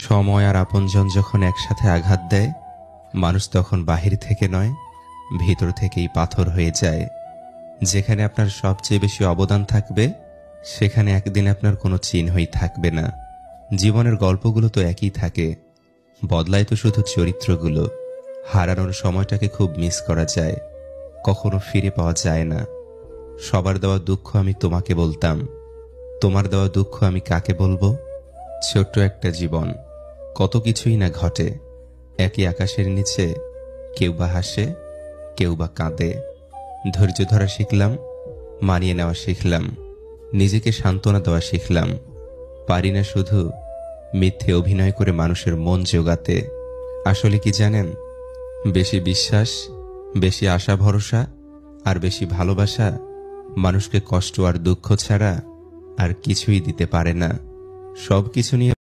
সময় আর আপনজন যখন একসাথে আঘাত দেয়, মানুষ তখন বাহির থেকে নয়, ভিতর থেকেই পাথর হয়ে যায়। যেখানে আপনার সবচেয়ে বেশি অবদান থাকবে, সেখানে একদিন আপনার কোনো চিহ্নই থাকবে না। জীবনের গল্পগুলো তো একই থাকে, বদলায় তো শুধু চরিত্রগুলো। হারানোর সময়টাকে খুব মিস করা যায়, কখনো ফিরে পাওয়া যায় না। সবার দেওয়া দুঃখ আমি তোমাকে বলতাম, তোমার দেওয়া দুঃখ আমি কাকে বলবো? ছোট্ট একটা জীবন, কত কিছুই না ঘটে। একই আকাশের নিচে কেউ বা হাসে, কেউ বা কাঁদে। ধৈর্য ধরা শিখলাম, মানিয়ে নেওয়া শিখলাম, নিজেকে সান্ত্বনা দেওয়া শিখলাম। পারি না শুধু মিথ্যে অভিনয় করে মানুষের মন জোগাতে। আসলে কি জানেন, বেশি বিশ্বাস, বেশি আশা ভরসা আর বেশি ভালোবাসা মানুষকে কষ্ট আর দুঃখ ছাড়া আর কিছুই দিতে পারে না। সবকিছু নিয়ে